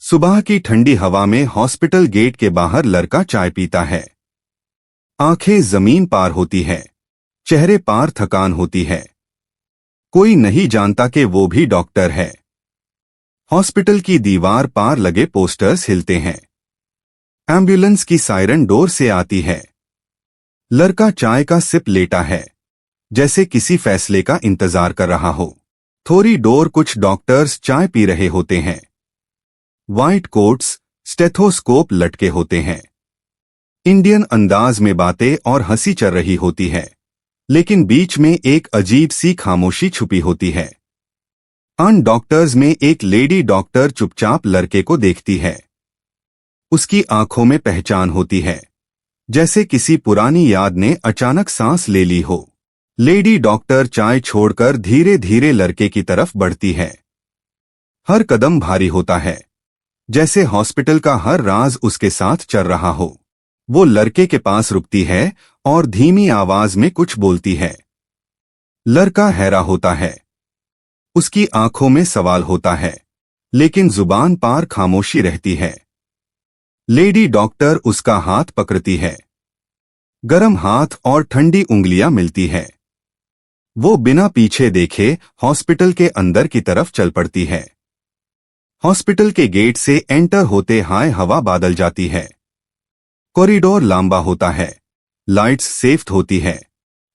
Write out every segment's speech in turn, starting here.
सुबह की ठंडी हवा में हॉस्पिटल गेट के बाहर लड़का चाय पीता है। आंखें जमीन पार होती है, चेहरे पार थकान होती है। कोई नहीं जानता कि वो भी डॉक्टर है। हॉस्पिटल की दीवार पार लगे पोस्टर्स हिलते हैं। एम्बुलेंस की सायरन डोर से आती है। लड़का चाय का सिप लेता है, जैसे किसी फैसले का इंतजार कर रहा हो। थोड़ी डोर कुछ डॉक्टर्स चाय पी रहे होते हैं। व्हाइट कोट्स, स्टेथोस्कोप लटके होते हैं। इंडियन अंदाज में बातें और हंसी चल रही होती है, लेकिन बीच में एक अजीब सी खामोशी छुपी होती है। अन डॉक्टर्स में एक लेडी डॉक्टर चुपचाप लड़के को देखती है। उसकी आंखों में पहचान होती है, जैसे किसी पुरानी याद ने अचानक सांस ले ली हो। लेडी डॉक्टर चाय छोड़कर धीरे धीरे लड़के की तरफ बढ़ती है। हर कदम भारी होता है, जैसे हॉस्पिटल का हर राज उसके साथ चल रहा हो। वो लड़के के पास रुकती है और धीमी आवाज में कुछ बोलती है। लड़का हैरान होता है। उसकी आंखों में सवाल होता है, लेकिन जुबान पार खामोशी रहती है। लेडी डॉक्टर उसका हाथ पकड़ती है। गरम हाथ और ठंडी उंगलियां मिलती है। वो बिना पीछे देखे हॉस्पिटल के अंदर की तरफ चल पड़ती है। हॉस्पिटल के गेट से एंटर होते हाय हवा बादल जाती है। कॉरिडोर लंबा होता है, लाइट्स सेफ्ट होती है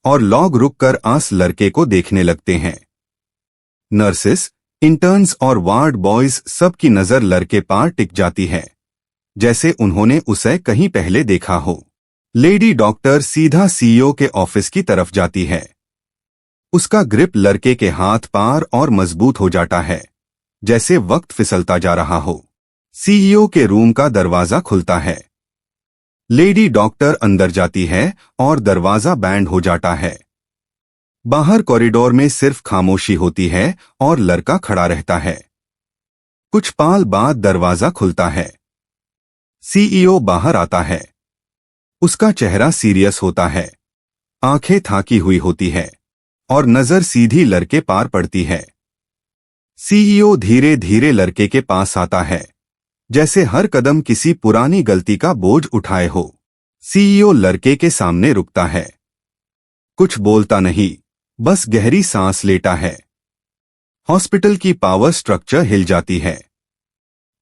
और लोग रुककर आस लड़के को देखने लगते हैं। नर्सेस, इंटर्न्स और वार्ड बॉयज सबकी नजर लड़के पार टिक जाती है, जैसे उन्होंने उसे कहीं पहले देखा हो। लेडी डॉक्टर सीधा सीईओ के ऑफिस की तरफ जाती है। उसका ग्रिप लड़के के हाथ पार और मजबूत हो जाता है, जैसे वक्त फिसलता जा रहा हो। सीईओ के रूम का दरवाजा खुलता है। लेडी डॉक्टर अंदर जाती है और दरवाजा बैंड हो जाता है। बाहर कॉरिडोर में सिर्फ खामोशी होती है और लड़का खड़ा रहता है। कुछ पल बाद दरवाजा खुलता है। सीईओ बाहर आता है। उसका चेहरा सीरियस होता है, आंखें थाकी हुई होती है और नजर सीधी लड़के पार पड़ती है। सीईओ धीरे धीरे लड़के के पास आता है, जैसे हर कदम किसी पुरानी गलती का बोझ उठाए हो। सीईओ लड़के के सामने रुकता है। कुछ बोलता नहीं, बस गहरी सांस लेता है। हॉस्पिटल की पावर स्ट्रक्चर हिल जाती है।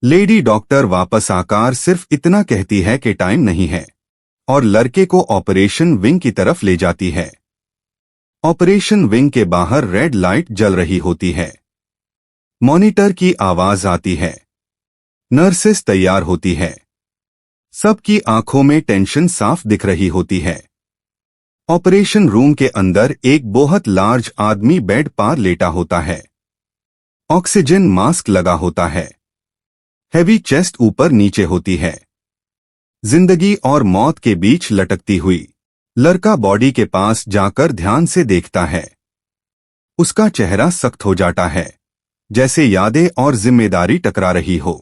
लेडी डॉक्टर वापस आकर सिर्फ इतना कहती है कि टाइम नहीं है, और लड़के को ऑपरेशन विंग की तरफ ले जाती है। ऑपरेशन विंग के बाहर रेड लाइट जल रही होती है। मॉनिटर की आवाज आती है। नर्सेस तैयार होती है। सबकी आंखों में टेंशन साफ दिख रही होती है। ऑपरेशन रूम के अंदर एक बहुत लार्ज आदमी बेड पार लेटा होता है। ऑक्सीजन मास्क लगा होता है। हैवी चेस्ट ऊपर नीचे होती है। जिंदगी और मौत के बीच लटकती हुई। लड़का बॉडी के पास जाकर ध्यान से देखता है। उसका चेहरा सख्त हो जाता है, जैसे यादें और जिम्मेदारी टकरा रही हो।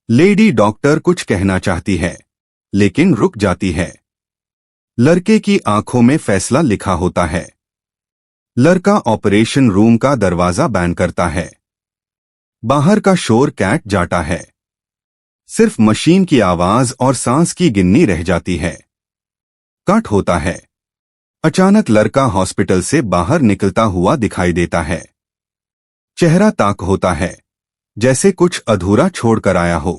लेडी डॉक्टर कुछ कहना चाहती है, लेकिन रुक जाती है। लड़के की आंखों में फैसला लिखा होता है। लड़का ऑपरेशन रूम का दरवाजा बैंड करता है। बाहर का शोर कैट जाता है। सिर्फ मशीन की आवाज और सांस की गिननी रह जाती है। कट होता है। अचानक लड़का हॉस्पिटल से बाहर निकलता हुआ दिखाई देता है। चेहरा ताक होता है, जैसे कुछ अधूरा छोड़कर आया हो।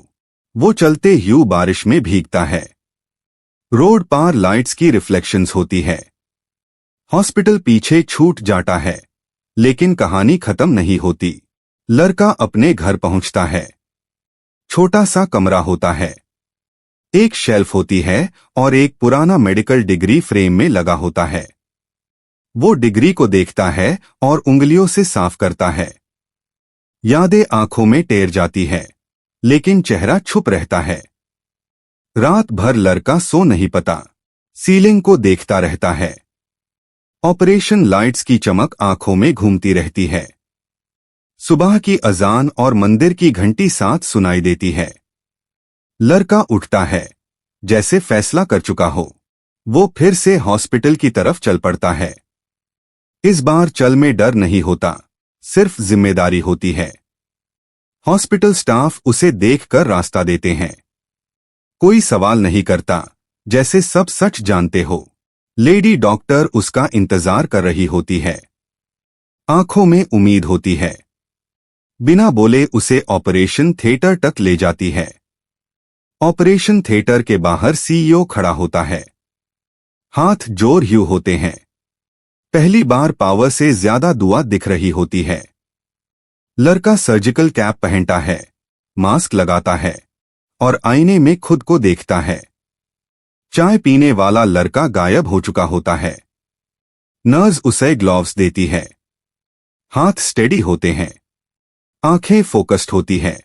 वो चलते ह्यू बारिश में भीगता है। रोड पार लाइट्स की रिफ्लेक्शंस होती है। हॉस्पिटल पीछे छूट जाता है, लेकिन कहानी खत्म नहीं होती। लड़का अपने घर पहुंचता है। छोटा सा कमरा होता है। एक शेल्फ होती है और एक पुराना मेडिकल डिग्री फ्रेम में लगा होता है। वो डिग्री को देखता है और उंगलियों से साफ करता है। यादें आंखों में टेर जाती है, लेकिन चेहरा छुप रहता है। रात भर लड़का सो नहीं पाता। सीलिंग को देखता रहता है। ऑपरेशन लाइट्स की चमक आंखों में घूमती रहती है। सुबह की अजान और मंदिर की घंटी साथ सुनाई देती है। लड़का उठता है, जैसे फैसला कर चुका हो। वो फिर से हॉस्पिटल की तरफ चल पड़ता है। इस बार चल में डर नहीं होता, सिर्फ जिम्मेदारी होती है। हॉस्पिटल स्टाफ उसे देखकर रास्ता देते हैं। कोई सवाल नहीं करता, जैसे सब सच जानते हो। लेडी डॉक्टर उसका इंतजार कर रही होती है। आंखों में उम्मीद होती है। बिना बोले उसे ऑपरेशन थिएटर तक ले जाती है। ऑपरेशन थिएटर के बाहर सीईओ खड़ा होता है। हाथ जोर ह्यू होते हैं। पहली बार पावर से ज्यादा दुआ दिख रही होती है। लड़का सर्जिकल कैप पहनता है, मास्क लगाता है और आईने में खुद को देखता है। चाय पीने वाला लड़का गायब हो चुका होता है। नर्स उसे ग्लव्स देती है। हाथ स्टेडी होते हैं। आंखें फोकस्ड होती है,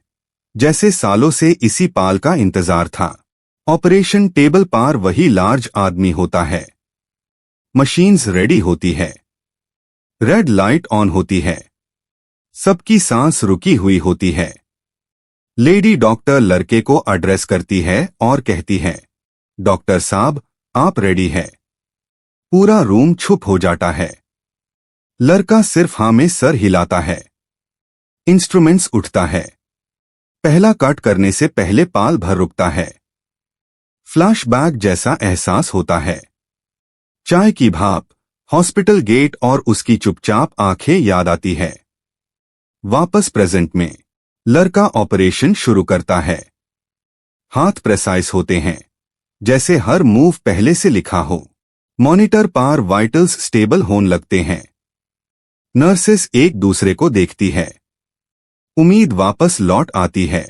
जैसे सालों से इसी पाल का इंतजार था। ऑपरेशन टेबल पार वही लार्ज आदमी होता है। मशीन्स रेडी होती है। रेड लाइट ऑन होती है। सबकी सांस रुकी हुई होती है। लेडी डॉक्टर लड़के को एड्रेस करती है और कहती है, डॉक्टर साहब, आप रेडी है। पूरा रूम चुप हो जाता है। लड़का सिर्फ हाँ में सर हिलाता है। इंस्ट्रूमेंट्स उठता है। पहला कट करने से पहले पाल भर रुकता है। फ्लैशबैक जैसा एहसास होता है। चाय की भाप, हॉस्पिटल गेट और उसकी चुपचाप आंखें याद आती है। वापस प्रेजेंट में लड़का ऑपरेशन शुरू करता है। हाथ प्रेसाइज होते हैं, जैसे हर मूव पहले से लिखा हो। मॉनिटर पार वाइटल्स स्टेबल होने लगते हैं। नर्सेस एक दूसरे को देखती है। उम्मीद वापस लौट आती है।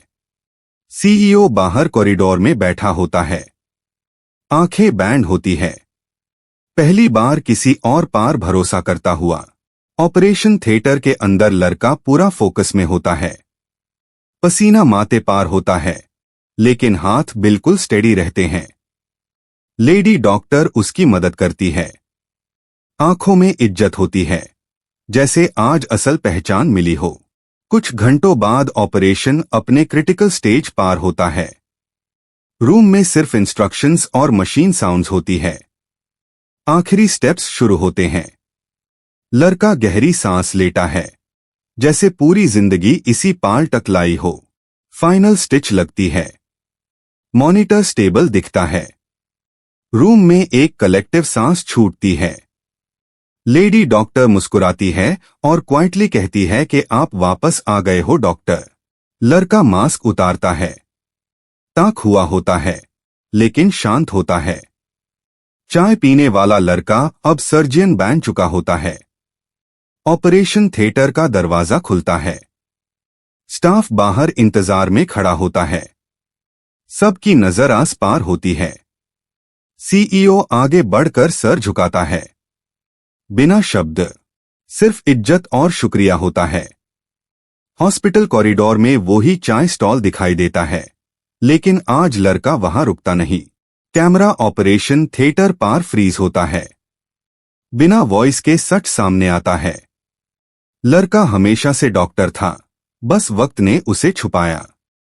सीईओ बाहर कॉरिडोर में बैठा होता है। आंखें बैंड होती है। पहली बार किसी और पार भरोसा करता हुआ। ऑपरेशन थिएटर के अंदर लड़का पूरा फोकस में होता है। पसीना माथे पार होता है, लेकिन हाथ बिल्कुल स्टेडी रहते हैं। लेडी डॉक्टर उसकी मदद करती है। आंखों में इज्जत होती है, जैसे आज असल पहचान मिली हो। कुछ घंटों बाद ऑपरेशन अपने क्रिटिकल स्टेज पार होता है। रूम में सिर्फ इंस्ट्रक्शंस और मशीन साउंड्स होती है। आखिरी स्टेप्स शुरू होते हैं। लड़का गहरी सांस लेता है, जैसे पूरी जिंदगी इसी पाल तक लाई हो। फाइनल स्टिच लगती है। मॉनिटर स्टेबल दिखता है। रूम में एक कलेक्टिव सांस छूटती है। लेडी डॉक्टर मुस्कुराती है और क्वाइटली कहती है कि आप वापस आ गए हो डॉक्टर। लड़का मास्क उतारता है। ताक हुआ होता है, लेकिन शांत होता है। चाय पीने वाला लड़का अब सर्जियन बन चुका होता है। ऑपरेशन थिएटर का दरवाजा खुलता है। स्टाफ बाहर इंतजार में खड़ा होता है। सबकी नजर आस पार होती है। सीईओ आगे बढ़कर सर झुकाता है। बिना शब्द, सिर्फ इज्जत और शुक्रिया होता है। हॉस्पिटल कॉरिडोर में वो ही चाय स्टॉल दिखाई देता है, लेकिन आज लड़का वहां रुकता नहीं। कैमरा ऑपरेशन थिएटर पार फ्रीज होता है। बिना वॉइस के सच सामने आता है। लड़का हमेशा से डॉक्टर था, बस वक्त ने उसे छुपाया।